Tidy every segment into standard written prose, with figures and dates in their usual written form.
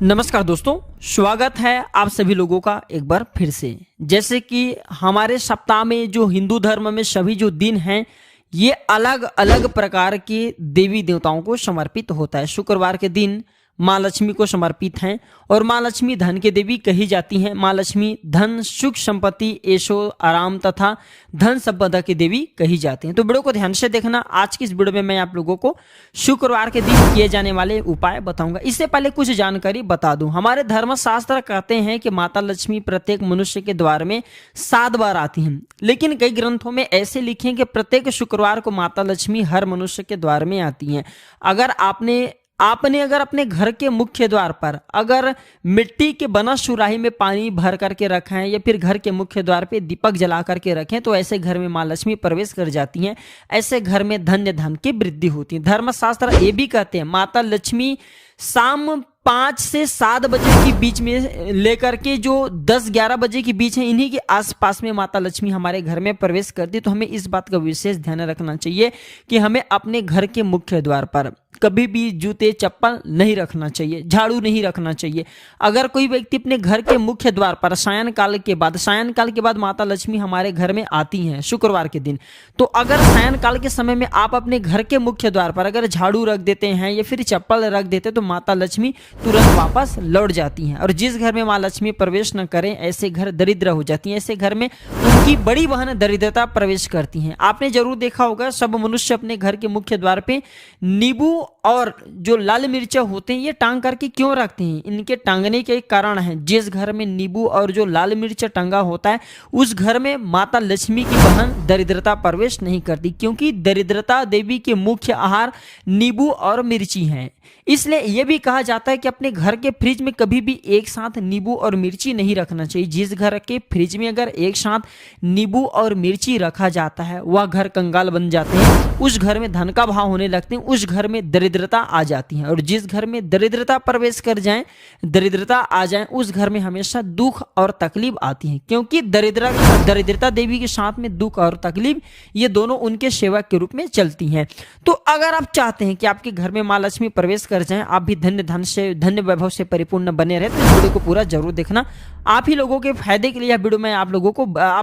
नमस्कार दोस्तों, स्वागत है आप सभी लोगों का एक बार फिर से। जैसे कि हमारे सप्ताह में जो हिंदू धर्म में सभी जो दिन हैं ये अलग अलग प्रकार के देवी देवताओं को समर्पित होता है। शुक्रवार के दिन माँ लक्ष्मी को समर्पित हैं और माँ लक्ष्मी धन की देवी कही जाती हैं। माँ लक्ष्मी धन, सुख, संपत्ति, ऐशो आराम तथा धन संपदा की देवी कही जाती हैं। तो वीडियो को ध्यान से देखना। आज की इस वीडियो में मैं आप लोगों को शुक्रवार के दिन किए जाने वाले उपाय बताऊंगा। इससे पहले कुछ जानकारी बता दूं। हमारे धर्मशास्त्र कहते हैं कि माता लक्ष्मी प्रत्येक मनुष्य के द्वार में 7 बार आती हैं, लेकिन कई ग्रंथों में ऐसे लिखे हैं कि प्रत्येक शुक्रवार को माता लक्ष्मी हर मनुष्य के द्वार में आती हैं। अगर आपने अगर अपने घर के मुख्य द्वार पर अगर मिट्टी के बना सुराही में पानी भर करके रखा है या फिर घर के मुख्य द्वार पे दीपक जला करके रखें तो ऐसे घर में माँ लक्ष्मी प्रवेश कर जाती हैं। ऐसे घर में धन की वृद्धि होती है। धर्मशास्त्र ये भी कहते हैं माता लक्ष्मी शाम 5 से 7 बजे के बीच में लेकर के जो 10-11 बजे के बीच है, इन्हीं के आसपास में माता लक्ष्मी हमारे घर में प्रवेश करती। तो हमें इस बात का विशेष ध्यान रखना चाहिए कि हमें अपने घर के मुख्य द्वार पर कभी भी जूते चप्पल नहीं रखना चाहिए, झाड़ू नहीं रखना चाहिए। अगर कोई व्यक्ति अपने घर के मुख्य द्वार पर सायंकाल के बाद माता लक्ष्मी हमारे घर में आती हैं शुक्रवार के दिन, तो अगर सायंकाल के समय में आप अपने घर के मुख्य द्वार पर अगर झाड़ू रख देते हैं या फिर चप्पल रख देते तो माता लक्ष्मी तुरंत वापस लौट जाती हैं। और जिस घर में माँ लक्ष्मी प्रवेश न करें ऐसे घर दरिद्र हो जाती हैं। ऐसे घर में उनकी बड़ी बहन दरिद्रता प्रवेश करती हैं। आपने जरूर देखा होगा सब मनुष्य अपने घर के मुख्य द्वार पे नींबू और जो लाल मिर्चा होते हैं ये टांग करके क्यों रखते हैं? इनके टांगने के एक कारण है। जिस घर में नींबू और जो लाल मिर्चा टंगा होता है उस घर में माता लक्ष्मी की बहन दरिद्रता प्रवेश नहीं करती, क्योंकि दरिद्रता देवी के मुख्य आहार नींबू और मिर्ची हैं। इसलिए यह भी कहा जाता है कि अपने घर के फ्रिज में कभी भी एक साथ नींबू और मिर्ची नहीं रखना चाहिए। जिस घर के फ्रिज में अगर एक साथ नींबू और मिर्ची रखा जाता है वह घर कंगाल बन जाते हैं, उस घर में धन का भाव होने लगते हैं, उस घर में दरिद्रता आ जाती है। और जिस घर में दरिद्रता प्रवेश कर जाए, दरिद्रता आ जाए, उस घर में हमेशा दुख और तकलीफ आती है, क्योंकि दरिद्रता देवी के साथ में दुख और तकलीफ ये दोनों उनके सेवा के रूप में चलती हैं। तो अगर आप चाहते हैं कि आपके घर में माँ लक्ष्मी प्रवेश कर जाएं, आप भी धन्य वैभव से परिपूर्ण बने रहे, तो इस वीडियो को पूरा जरूर देखना। आप ही लोगों के फायदे के लिए यह वीडियो मैं आप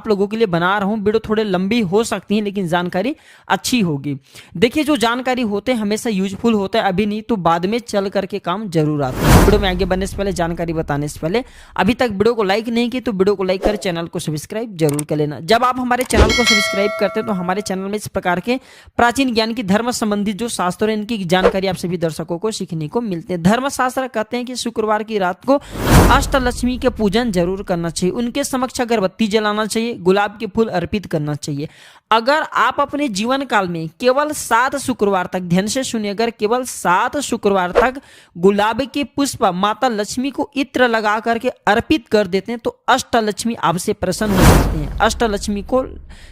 लोगों के लिए बना रहा हूं। वीडियो थोड़े लंबी हो सकती है लेकिन जानकारी अच्छी होगी। देखिए, जो जानकारी होते हैं हमेशा यूजफुल होता है, अभी नहीं तो बाद में चल करके काम जरूर आता है। वीडियो में आगे बढ़ने से पहले, जानकारी बताने से पहले अभी तक वीडियो को लाइक नहीं की तो वीडियो को लाइक कर चैनल को सब्सक्राइब जरूर कर लेना। जब आप हमारे चैनल को सब्सक्राइब करते हैं तो हमारे चैनल में इस प्रकार के प्राचीन ज्ञान की धर्म संबंधित जो शास्त्र है इनकी जानकारी आप सभी दर्शकों को सीखने को मिलते हैं। धर्मशास्त्र कहते हैं कि शुक्रवार की रात को अष्टलक्ष्मी के पूजन जरूर करना चाहिए। उनके समक्ष अगरबत्ती जलाना चाहिए, गुलाब के फूल अर्पित करना चाहिए। अगर आप अपने जीवन काल में केवल 7 शुक्रवार तक, ध्यान से सुनिए, अगर केवल 7 शुक्रवार तक गुलाब के पुष्प माता लक्ष्मी को इत्र लगा करके अर्पित कर देते हैं तो अष्टलक्ष्मी आपसे प्रसन्न हो जाते हैं। अष्टलक्ष्मी को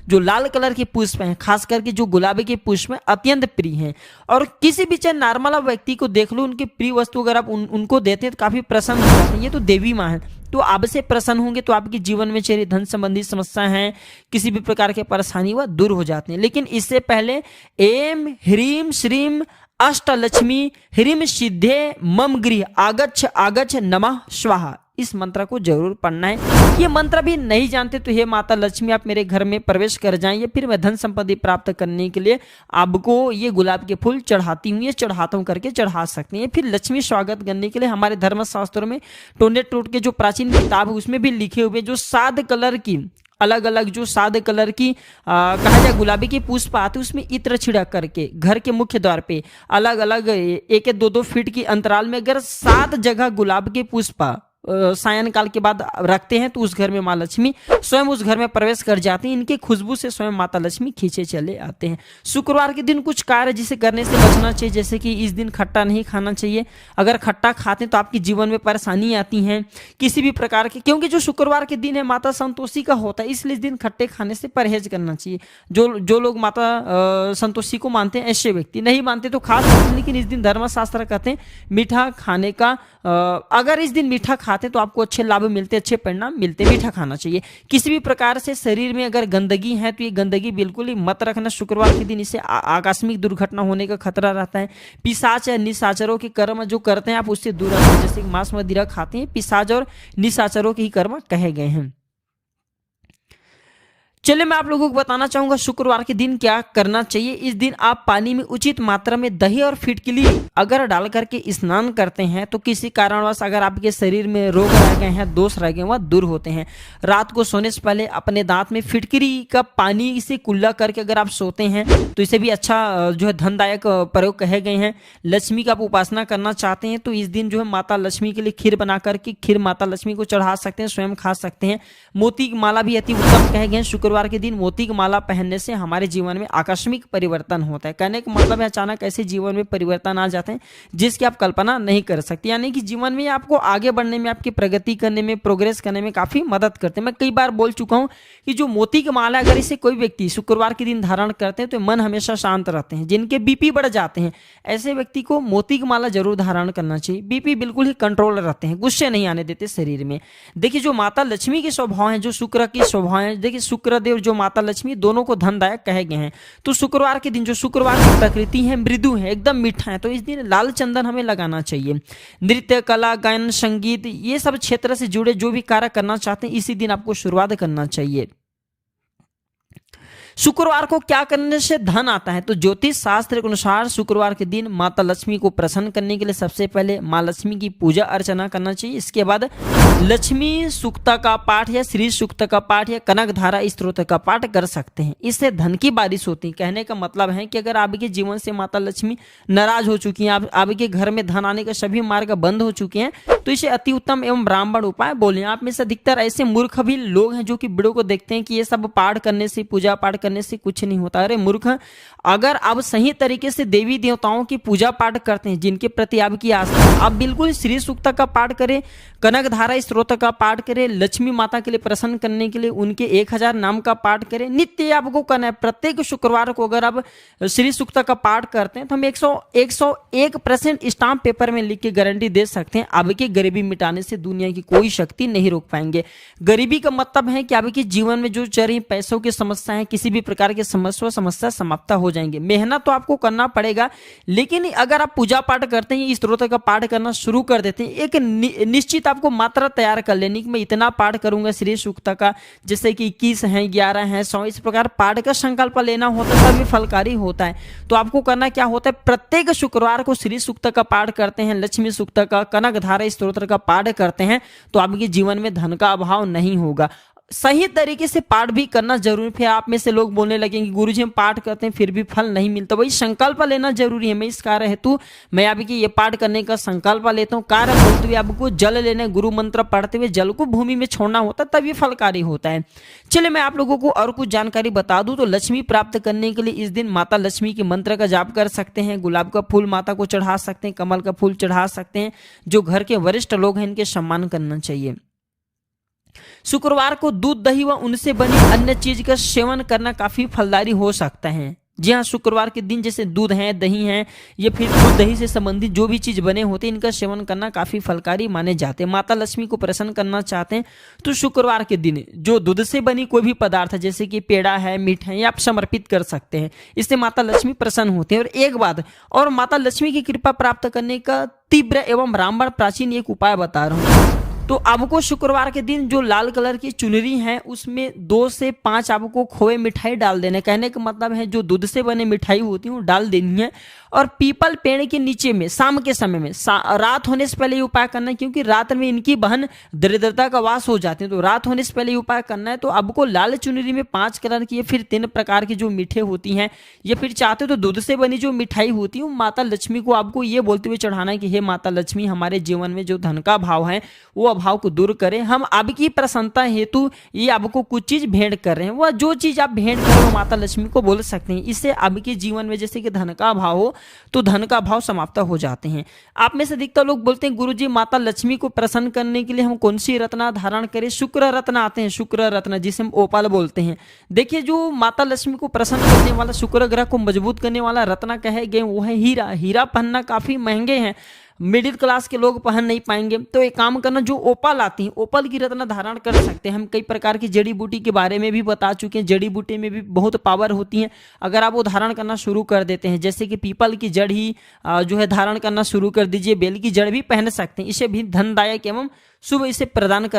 जो लाल कलर के पुष्प हैं, खास करके जो गुलाब के पुष्प हैं, अत्यंत प्रिय हैं। और किसी भी चाहे नॉर्मल व्यक्ति को देख लो, उनके प्रिय वस्तु अगर आप उनको देते हैं तो काफी प्रसन्न हो जाते हैं। ये तो देवी माँ है, तो आपसे प्रसन्न होंगे तो आपके जीवन में चेहरे धन संबंधी समस्या है, किसी भी प्रकार के परेशानी वह दूर हो जाते हैं। लेकिन इससे पहले एम ह्रीम श्रीम अष्टलक्ष्मी ह्रीम सिद्धे मम गृह आगच्छ आगच्छ नमः स्वाहा, इस मंत्र को जरूर पढ़ना है। ये मंत्र भी नहीं जानते तो हे माता लक्ष्मी आप मेरे घर में प्रवेश कर जाएं या फिर मैं धन संपत्ति प्राप्त करने के लिए आपको ये गुलाब के फूल चढ़ाती हूँ, ये चढ़ाता हूँ करके चढ़ा सकते हैं। फिर लक्ष्मी स्वागत करने के लिए हमारे धर्मशास्त्रों में टोंडे टोट के जो प्राचीन किताब है उसमें भी लिखे हुए जो 7 कलर की अलग अलग जो 7 कलर की कहा जाए गुलाबी के पुष्प आते उसमें इत्र छिड़क करके घर के मुख्य द्वार पे अलग अलग 1-2 फीट की अंतराल में अगर 7 जगह गुलाब के पुष्प सायंकाल के बाद रखते हैं तो उस घर में माँ लक्ष्मी स्वयं उस घर में प्रवेश कर जाती हैं। इनके खुशबू से स्वयं माता लक्ष्मी खींचे चले आते हैं। शुक्रवार के दिन कुछ कार्य जिसे करने से बचना चाहिए, जैसे कि इस दिन खट्टा नहीं खाना चाहिए। अगर खट्टा खाते हैं तो आपके जीवन में परेशानी आती है किसी भी प्रकार की, क्योंकि जो शुक्रवार के दिन है माता संतोषी का होता है, इसलिए इस दिन खट्टे खाने से परहेज करना चाहिए। जो लोग माता संतोषी को मानते हैं ऐसे व्यक्ति, नहीं मानते तो खा सकते हैं, लेकिन इस दिन धर्मशास्त्र कहते हैं मीठा खाने का, अगर इस दिन मीठा खाते हैं तो आपको अच्छे लाभ मिलते, अच्छे परिणाम मिलते। मीठा खाना चाहिए। किसी भी प्रकार से शरीर में अगर गंदगी है तो ये गंदगी बिल्कुल ही मत रखना। शुक्रवार के दिन इससे आकस्मिक दुर्घटना होने का खतरा रहता है। पिशाच या निशाचरों के कर्म जो करते हैं आप उससे दूर रहते हैं। जैसे मांस मदिरा खाते हैं, पिशाच और निशाचरों के ही कर्म कहे गए हैं। चलिए मैं आप लोगों को बताना चाहूंगा शुक्रवार के दिन क्या करना चाहिए। इस दिन आप पानी में उचित मात्रा में दही और फिटकिली अगर डाल करके स्नान करते हैं तो किसी कारणवश अगर आपके शरीर में रोग रह गए हैं, दोष रह गए, वह दूर होते हैं। रात को सोने से पहले अपने दांत में फिटकिरी का पानी से कुल्ला करके अगर आप सोते हैं तो इसे भी अच्छा जो है धनदायक प्रयोग कहे गए हैं। लक्ष्मी का आप उपासना करना चाहते हैं तो इस दिन जो है माता लक्ष्मी के लिए खीर बना करके खीर माता लक्ष्मी को चढ़ा सकते हैं, स्वयं खा सकते हैं। मोती की माला भी अति उत्तम कहे गए हैं। शुक्रवार के दिन मोती की माला पहनने से हमारे जीवन में आकस्मिक परिवर्तन होता है। कहने का मतलब है अचानक ऐसे जीवन में परिवर्तन आ जाते हैं जिसकी आप कल्पना नहीं कर सकते। यानी कि जीवन में आपको आगे बढ़ने में, आपकी प्रगति करने में, प्रोग्रेस करने में काफी मदद करते हैं। मैं कई बार बोल चुका हूं कि जो मोती की माला अगर इसे कोई व्यक्ति शुक्रवार के दिन धारण करते हैं तो मन हमेशा शांत रहते हैं। जिनके बीपी बढ़ जाते हैं ऐसे व्यक्ति को मोती की माला जरूर धारण करना चाहिए। बीपी बिल्कुल ही कंट्रोल रहते हैं, गुस्से नहीं आने देते शरीर में। देखिए जो माता लक्ष्मी के स्वभाव है, जो शुक्र की स्वभाव है, देखिए शुक्रदेव जो माता लक्ष्मी दोनों को धनदायक कहे गए हैं। तो शुक्रवार के दिन जो शुक्रवार की प्रकृति है मृदु है, एकदम मीठा है, तो इस दिन लाल चंदन हमें लगाना चाहिए। नृत्य, कला, गायन, संगीत ये सब क्षेत्र से जुड़े जो भी कार्य करना चाहते हैं इसी दिन आपको शुरुआत करना चाहिए। शुक्रवार को क्या करने से धन आता है तो ज्योतिष शास्त्र के अनुसार शुक्रवार के दिन माता लक्ष्मी को प्रसन्न करने के लिए सबसे पहले माँ लक्ष्मी की पूजा अर्चना करना चाहिए। इसके बाद लक्ष्मी सूक्ता का पाठ या श्री सूक्त का पाठ या कनक धारा स्तोत्र का पाठ कर सकते हैं। इससे धन की बारिश होती है। कहने का मतलब है कि अगर आपके जीवन से माता लक्ष्मी नाराज हो चुकी हैं, आपके घर में धन आने के सभी मार्ग बंद हो चुके हैं तो इसे अति उत्तम एवं ब्राह्मण उपाय बोले। आप में से अधिकतर ऐसे मूर्ख भी लोग हैं जो कि वीडियो को देखते हैं कि ये सब पाठ करने से, पूजा पाठ करने से कुछ नहीं होता। अरे मूर्ख, अगर आप सही तरीके से देवी देवताओं की पूजा पाठ करते हैं, जिनके प्रति आपकी आस्था है, आप बिल्कुल श्री सूक्त का पाठ करें, कनक धारा स्तोत्र का पाठ करें, लक्ष्मी माता के लिए प्रसन्न करने के लिए उनके 1000 नाम का पाठ करें। नित्य आपको करना है। प्रत्येक शुक्रवार को अगर आप श्री सूक्त का पाठ करते हैं तो हम 101% स्टाम्प पेपर में लिख के गारंटी दे सकते हैं आपकी गरीबी मिटाने से दुनिया की कोई शक्ति नहीं रोक पाएंगे। गरीबी का मतलब है कि आपके जीवन में जो चल रही पैसों की समस्या है, किसी भी प्रकार की समस्या समाप्त हो जाएंगे। मेहनत तो आपको करना पड़ेगा, लेकिन अगर आप पूजा पाठ करते हैं, इस स्तोत्र का पाठ करना शुरू कर देते हैं, एक निश्चित आपको मात्रा तैयार कर लेनी कि मैं इतना पाठ करूंगा श्री सूक्त का, जैसे कि 21 है, 11 है, 100, इस प्रकार पाठ का संकल्प लेना होता है, तभी फलकारी होता है। तो आपको करना क्या होता है, प्रत्येक शुक्रवार को श्री सूक्त का पाठ करते हैं, लक्ष्मी सूक्त का, कनक धारा स्तोत्र का पाठ करते हैं तो आपके जीवन में धन का अभाव नहीं होगा। सही तरीके से पाठ भी करना जरूरी। फिर आप में से लोग बोलने लगेंगे गुरुजी हम पाठ करते हैं फिर भी फल नहीं मिलता। वही संकल्प लेना जरूरी है। मैं इस कार्य हेतु मैं आपकी ये पाठ करने का संकल्प लेता हूँ। कार्य बोलते हुए आपको जल लेने, गुरु मंत्र पढ़ते हुए जल को भूमि में छोड़ना होता है, तब ये फलकारी होता है। चलिए मैं आप लोगों को और कुछ जानकारी बता दूं तो लक्ष्मी प्राप्त करने के लिए इस दिन माता लक्ष्मी के मंत्र का जाप कर सकते हैं। गुलाब का फूल माता को चढ़ा सकते हैं, कमल का फूल चढ़ा सकते हैं। जो घर के वरिष्ठ लोग हैं इनके सम्मान करना चाहिए। शुक्रवार को दूध, दही व उनसे बनी अन्य चीज का सेवन करना काफी फलदायी हो सकता है। जी हाँ, शुक्रवार के दिन जैसे दूध है, दही है, ये फिर दूध दही से संबंधित जो भी चीज बने होते हैं इनका सेवन करना काफी फलकारी माने जाते हैं। माता लक्ष्मी को प्रसन्न करना चाहते हैं तो शुक्रवार के दिन जो दूध से बनी कोई भी पदार्थ जैसे कि पेड़ा है, मीठा है, आप समर्पित कर सकते हैं। इससे माता लक्ष्मी प्रसन्न होते हैं। और एक बात और, माता लक्ष्मी की कृपा प्राप्त करने का तीव्र एवं ब्राह्मण प्राचीन एक उपाय बता रहा हूँ। तो आपको शुक्रवार के दिन जो लाल कलर की चुनरी है उसमें 2 से 5 आपको खोए मिठाई डाल देना। कहने का मतलब है जो दूध से बने मिठाई होती है वो डाल देनी है। और पीपल पेड़ के नीचे में शाम के समय में, रात होने से पहले ये उपाय करना है, क्योंकि रात में इनकी बहन दरिद्रता का वास हो जाती है। तो रात होने से पहले ये उपाय करना है। तो आपको लाल चुनरी में 5 कलर की, फिर 3 प्रकार की जो मीठे होती हैं, या फिर चाहते तो दूध से बनी जो मिठाई होती है माता लक्ष्मी को आपको ये बोलते हुए चढ़ाना है कि हे माता लक्ष्मी, हमारे जीवन में जो धन का अभाव है वो अभाव को दूर करें। हम आपकी प्रसन्नता हेतु ये आपको कुछ चीज भेंट कर रहे हैं। वह जो चीज आप भेंट करें वो माता लक्ष्मी को बोल सकते हैं। इससे आपके जीवन में जैसे कि धन का अभाव हो तो धन का अभाव समाप्त हो जाते हैं। आप में से अधिकतर लोग बोलते हैं गुरुजी माता लक्ष्मी को प्रसन्न करने के लिए हम कौन सी रत्न धारण करें। शुक्र रत्न आते हैं, शुक्र रत्न जिसे हम ओपाल बोलते हैं। देखिए जो माता लक्ष्मी को प्रसन्न करने वाला, शुक्र ग्रह को मजबूत करने वाला रत्न कहे गए वो है हीरा। हीरा पहनना काफी महंगे हैं। मिडिल क्लास के लोग पहन नहीं पाएंगे। तो एक काम करना, जो ओपल आती है ओपल की रत्न धारण कर सकते हैं। हम कई प्रकार की जड़ी बूटी के बारे में भी बता चुके हैं, जड़ी बूटी में भी बहुत पावर होती है। अगर आप वो धारण करना शुरू कर देते हैं, जैसे कि पीपल की जड़ ही जो है धारण करना शुरू कर दीजिए, बेल की जड़ भी पहन सकते हैं, इसे भी धनदायक एवं शुभ इसे प्रदान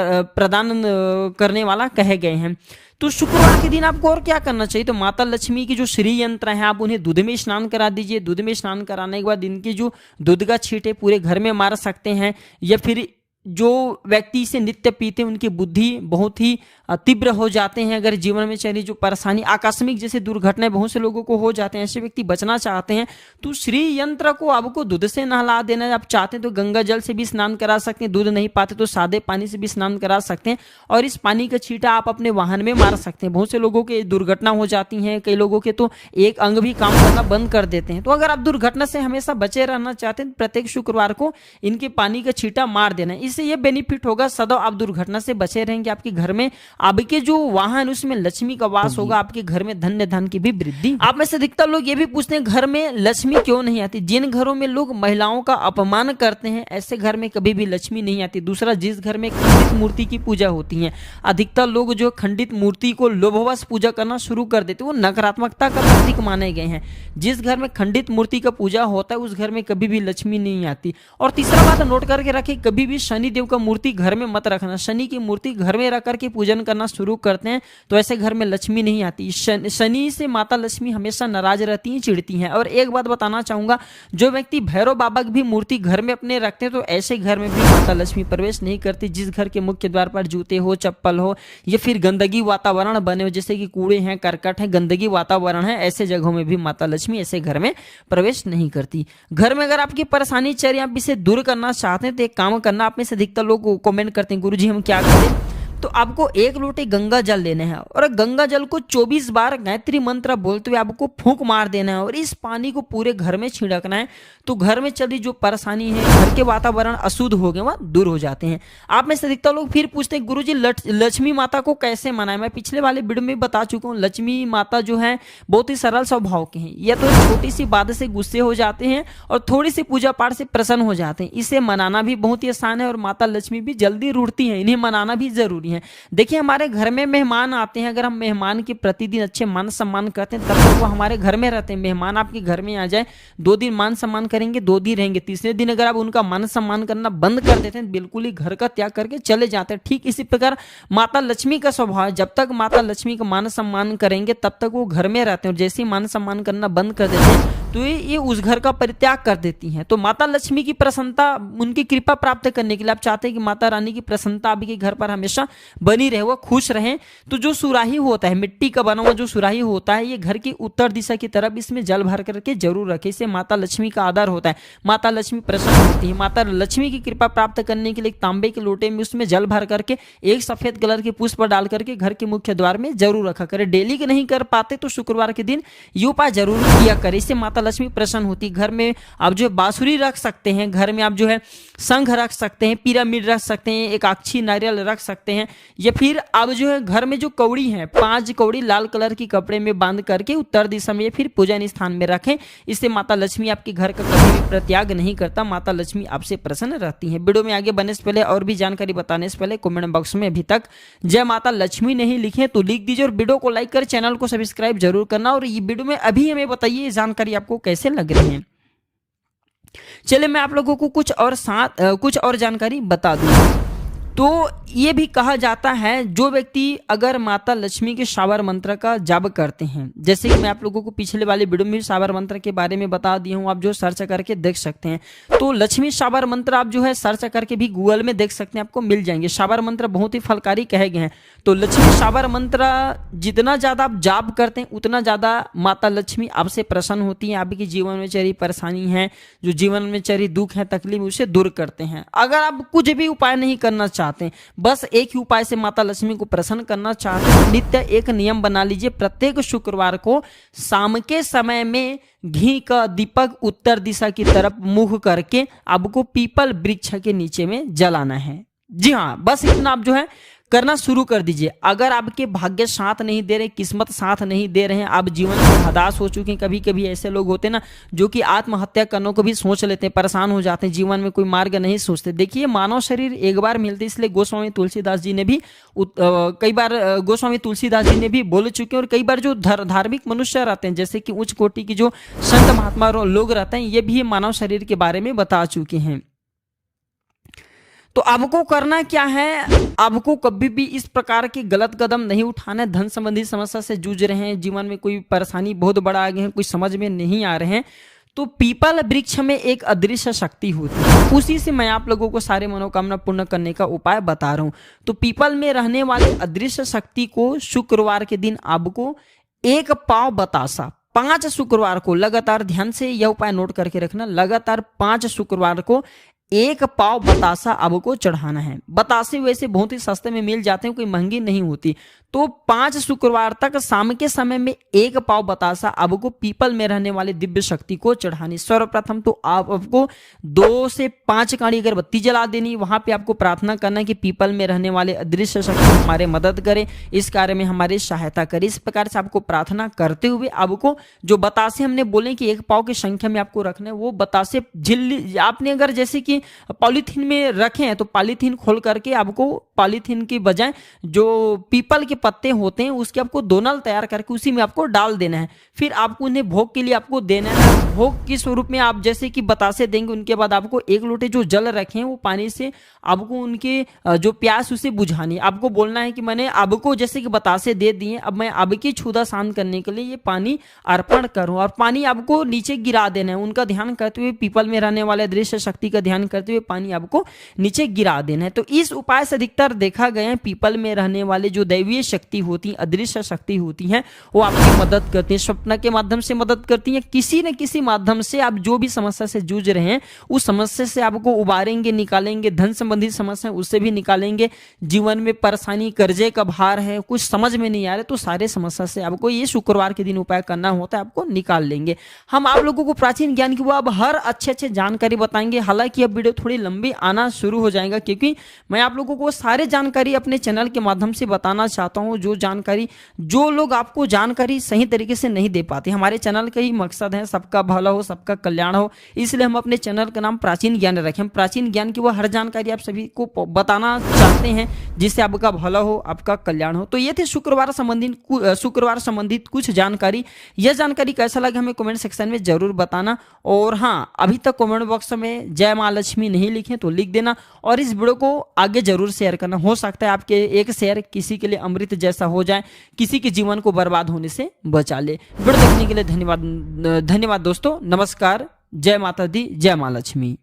करने वाला कहे गए हैं। तो शुक्रवार के दिन आपको और क्या करना चाहिए, तो माता लक्ष्मी की जो श्री यंत्र हैं आप उन्हें दूध में स्नान करा दीजिए। दूध में स्नान कराने के बाद इनकी जो दूध का छींटे पूरे घर में मार सकते हैं, या फिर जो व्यक्ति इसे नित्य पीते हैं उनकी बुद्धि बहुत ही तीव्र हो जाते हैं। अगर जीवन में चली जो परेशानी आकस्मिक जैसे दुर्घटनाएं बहुत से लोगों को हो जाते हैं, ऐसे व्यक्ति बचना चाहते हैं तो श्री यंत्र को आपको दूध से नहला देना है। आप चाहते हैं तो गंगा जल से भी स्नान करा सकते हैं, दूध नहीं पाते तो सादे पानी से भी स्नान करा सकते हैं, और इस पानी का छींटा आप अपने वाहन में मार सकते हैं। बहुत से लोगों के दुर्घटना हो जाती है, कई लोगों के तो एक अंग भी काम करना बंद कर देते हैं। तो अगर आप दुर्घटना से हमेशा बचे रहना चाहते हैं, प्रत्येक शुक्रवार को इनके पानी का छींटा मार देना है। इससे ये बेनिफिट होगा, सदैव आप दुर्घटना से बचे रहेंगे। आपके घर में आपके जो वाहन उसमें लक्ष्मी का वास होगा, आपके घर में धन्य धन की भी वृद्धि। आप में से अधिकतर लोग ये भी पूछते हैं घर में लक्ष्मी क्यों नहीं आती। जिन घरों में लोग महिलाओं का अपमान करते हैं ऐसे घर में कभी भी लक्ष्मी नहीं आती। दूसरा, जिस घर में खंडित मूर्ति की पूजा होती है, अधिकतर लोग जो खंडित मूर्ति को लोभवश पूजा करना शुरू कर देते, वो नकारात्मकता का प्रतीक माने गए हैं। जिस घर में खंडित मूर्ति का पूजा होता है उस घर में कभी भी लक्ष्मी नहीं आती। और तीसरा बात नोट करके रखें, कभी भी शनि देव का मूर्ति घर में मत रखना। शनि की मूर्ति घर में रख करके पूजन करना शुरू करते हैं तो ऐसे घर में लक्ष्मी नहीं आती। शनि से माता लक्ष्मी हमेशा नाराज रहती हैं, चिढ़ती हैं। और एक बात बताना चाहूंगा, जो व्यक्ति भैरव बाबा की भी मूर्ति घर में अपने रखते हैं तो ऐसे घर में भी माता लक्ष्मी प्रवेश नहीं करती। जिस घर के मुख्य द्वार पर जूते हो, चप्पल हो, या फिर गंदगी वातावरण बने हो, जैसे कि कूड़े हैं, करकट है, गंदगी वातावरण है, ऐसे जगहों में भी माता लक्ष्मी ऐसे घर में प्रवेश नहीं करती। घर में अगर आपकी परेशानी चल रही है, आप इसे दूर करना चाहते हैं तो एक काम करना, आप में से अधिकतर लोग कमेंट करते हैं गुरुजी हम क्या करें, तो आपको एक लोटे गंगा जल लेना है और गंगा जल को 24 बार गायत्री मंत्र बोलते हुए आपको फूंक मार देना है और इस पानी को पूरे घर में छिड़कना है। तो घर में चली जो परेशानी है, घर के वातावरण अशुद्ध हो गए वह दूर हो जाते हैं। आप में से अधिकतर लोग फिर पूछते हैं गुरुजी लक्ष्मी माता को कैसे मनाएं। मैं पिछले वाले वीडियो में बता चुका हूँ, लक्ष्मी माता जो है बहुत ही सरल स्वभाव के हैं। या तो छोटी सी बात से गुस्से हो जाते हैं और थोड़ी सी पूजा पाठ से प्रसन्न हो जाते हैं। इसे मनाना भी बहुत ही आसान है और माता लक्ष्मी भी जल्दी रूठती है, इन्हें मनाना भी जरूरी है। देखिए, हमारे घर में मेहमान आते हैं, अगर हम मेहमान के प्रतिदिन अच्छे मान सम्मान करते हैं तब तक वो हमारे घर में रहते हैं। मेहमान आपके घर में आ जाए, 2 दिन मान सम्मान करेंगे, 2 दिन रहेंगे, तीसरे दिन अगर आप उनका मान सम्मान करना बंद कर देते हैं, बिल्कुल ही घर का त्याग करके चले जाते हैं। ठीक इसी प्रकार माता लक्ष्मी का स्वभाव है, जब तक माता लक्ष्मी का मान सम्मान करेंगे तब तक वो घर में रहते हैं और जैसे ही मान सम्मान करना बंद कर देते हैं तो ये उस घर का परित्याग कर देती हैं। तो माता लक्ष्मी की प्रसन्नता, उनकी कृपा प्राप्त करने के लिए आप चाहते हैं कि माता रानी की प्रसन्नता आपके घर पर हमेशा बनी रहे, वो खुश रहें, तो जो सुराही होता है, मिट्टी का बना हुआ जो सुराही होता है, ये घर की उत्तर दिशा की तरफ इसमें जल भर करके जरूर रखें। इससे माता लक्ष्मी का आदर होता है, माता लक्ष्मी प्रसन्न होती है। माता लक्ष्मी की कृपा प्राप्त करने के लिए एक तांबे के लोटे में उसमें जल भर करके एक सफेद कलर के पुष्प डाल करके घर के मुख्य द्वार में जरूर रखा करें। डेली के नहीं कर पाते तो शुक्रवार के दिन ये उपाय जरूर किया करें, इससे माता लक्ष्मी प्रसन्न होती है। घर में आप जो है बांसुरी रख सकते हैं, घर में आप जो है शंख रख सकते हैं, पिरामिड रख सकते हैं, एक अक्षी नारियल रख सकते हैं, या फिर आप जो है घर में जो कौड़ी है 5 कौड़ी लाल कलर की कपड़े में बांध करके उत्तर दिशा में फिर पूजन स्थान में रखें। इससे माता लक्ष्मी आपके घर का कभी भी प्रत्याग नहीं करता, माता लक्ष्मी आपसे प्रसन्न रहती है। वीडियो में आगे बढ़ने से पहले और भी जानकारी बताने से पहले कमेंट बॉक्स में अभी तक जय माता लक्ष्मी नहीं लिखे तो लिख दीजिए और वीडियो को लाइक कर चैनल को सब्सक्राइब जरूर करना। और ये वीडियो में अभी हमें बताइए जानकारी आपको कैसे लग रही है। चलिए मैं आप लोगों को कुछ और जानकारी बता दूं। तो ये भी कहा जाता है जो व्यक्ति अगर माता लक्ष्मी के शावर मंत्र का जाप करते हैं, जैसे कि मैं आप लोगों को पिछले वाले वीडियो में शावर मंत्र के बारे में बता दिया हूँ, आप जो सर्च करके देख सकते हैं। तो लक्ष्मी शावर मंत्र आप जो है सर्च करके भी गूगल में देख सकते हैं, आपको मिल जाएंगे। शावर मंत्र बहुत ही फलकारी कहे गए हैं। तो लक्ष्मी शावर मंत्र जितना ज्यादा आप जाप करते हैं उतना ज्यादा माता लक्ष्मी आपसे प्रसन्न होती है, आपके जीवन में चली परेशानी है, जो जीवन में चली दुख है, तकलीफ, उसे दूर करते हैं। अगर आप कुछ भी उपाय नहीं करना चाहते, बस एक ही उपाय से माता लक्ष्मी को प्रसन्न करना चाहते हैं, नित्य एक नियम बना लीजिए, प्रत्येक शुक्रवार को शाम के समय में घी का दीपक उत्तर दिशा की तरफ मुख करके आपको पीपल वृक्ष के नीचे में जलाना है। जी हाँ, बस इतना आप जो है करना शुरू कर दीजिए। अगर आपके भाग्य साथ नहीं दे रहे, किस्मत साथ नहीं दे रहे हैं, आप जीवन में हताश हो चुके हैं, कभी कभी ऐसे लोग होते हैं ना जो कि आत्महत्या करने को भी सोच लेते हैं, परेशान हो जाते हैं, जीवन में कोई मार्ग नहीं सोचते। देखिए मानव शरीर एक बार मिलते, इसलिए गोस्वामी तुलसीदास जी ने भी कई बार गोस्वामी तुलसीदास जी ने भी बोल चुके हैं। और कई बार जो धार्मिक मनुष्य रहते हैं, जैसे कि उच्च कोटि की जो संत महात्मा लोग रहते हैं, ये भी मानव शरीर के बारे में बता चुके हैं। तो आपको करना क्या है, आपको कभी भी इस प्रकार के गलत कदम नहीं उठाना। धन संबंधी समस्या से जूझ रहे हैं, जीवन में कोई परेशानी बहुत बड़ा आ गए हैं, कुछ समझ में नहीं आ रहे हैं, तो पीपल वृक्ष में एक अदृश्य शक्ति होती है, उसी से मैं आप लोगों को सारे मनोकामना पूर्ण करने का उपाय बता रहा हूं। तो पीपल में रहने वाले अदृश्य शक्ति को शुक्रवार के दिन आपको 1 पाव बतासा 5 शुक्रवार को लगातार, ध्यान से यह उपाय नोट करके रखना, लगातार 5 शुक्रवार को 1 पाव बतासा आपको चढ़ाना है। बतासे वैसे बहुत ही सस्ते में मिल जाते हैं, कोई महंगी नहीं होती। तो 5 शुक्रवार तक शाम के समय में 1 पाव बतासा आपको पीपल में रहने वाले दिव्य शक्ति को चढ़ानी। सर्वप्रथम तो आपको 2 से 5 काड़ी अगरबत्ती जला देनी, वहां पे आपको प्रार्थना करना कि पीपल में रहने वाले अदृश्य शक्ति हमारे मदद करे, इस कार्य में हमारी सहायता करे। इस प्रकार से आपको प्रार्थना करते हुए आपको जो बतासे हमने बोले कि 1 पाव की संख्या में आपको रखना है, वो बतासे झिल्ली आपने अगर जैसे कि पॉलीथीन में रखे हैं तो पॉलीथीन खोल करके आपको पॉलीथीन की बजाय जो पीपल के पत्ते होते हैं उसके आपको दोनल तैयार करके उसी में आपको डाल देना है। फिर आपको उन्हें भोग के लिए आपको देना है। भोग के स्वरूप में आप जैसे कि बतासे देंगे, उनके बाद आपको 1 लोटे जो जल रखे हैं वो पानी से आपको उनके जो प्यास उसे बुझानी है। आपको बोलना है कि मैंने आपको जैसे कि बतासे दे दिए, अब मैं आपकी क्षुधा शांत करने के लिए ये पानी अर्पण करूं, और पानी आपको नीचे गिरा देना है। उनका ध्यान करते हुए, पीपल में रहने वाले दृश्य शक्ति का ध्यान करते हुए पानी आपको नीचे गिरा देना है। तो इस उपाय से अधिकतर देखा गया है पीपल में रहने वाले जो दैवीय शक्ति होती, अदृश्य शक्ति होती हैं, वो आपकी मदद करती है, स्वप्न के माध्यम से मदद करती है, किसी न किसी माध्यम से आप जो भी समस्या से जूझ रहे हैं उस समस्या से आपको उबारेंगे, निकालेंगे। धन संबंधी समस्या उससे भी निकालेंगे। जीवन में परेशानी, कर्जे का भार है, कुछ समझ में नहीं आ रहा, तो सारे समस्या से आपको ये शुक्रवार के दिन उपाय करना होता है, आपको निकाल लेंगे। हम आप लोगों को प्राचीन ज्ञान की वो अब हर अच्छे जानकारी बताएंगे। हालांकि अब वीडियो थोड़ी लंबी आना शुरू हो जाएगा, क्योंकि मैं आप लोगों को सारे जानकारी अपने चैनल के माध्यम से बताना चाहता हूं। जो लोग आपको जानकारी सही तरीके से नहीं दे पाते, हमारे चैनल का ही मकसद है सबका भला हो, सबका कल्याण हो, इसलिए हम अपने चैनल का नाम प्राचीन ज्ञान रखें। हम प्राचीन ज्ञान की वो हर जानकारी आप सभी को बताना चाहते हैं जिससे आपका भला हो, आपका कल्याण हो। तो ये थे शुक्रवार संबंधित कुछ जानकारी। यह जानकारी कैसा लगा हमें कमेंट सेक्शन में जरूर बताना। और हाँ, अभी तक कमेंट बॉक्स में जय मां लक्ष्मी नहीं लिखे तो लिख देना, और इस वीडियो को आगे जरूर शेयर करना। हो सकता है आपके एक शेयर किसी के लिए अमृत जैसा हो जाए, किसी के जीवन को बर्बाद होने से बचा ले। वीडियो देखने के लिए धन्यवाद दोस्तों। नमस्कार, जय माता दी, जय मां लक्ष्मी।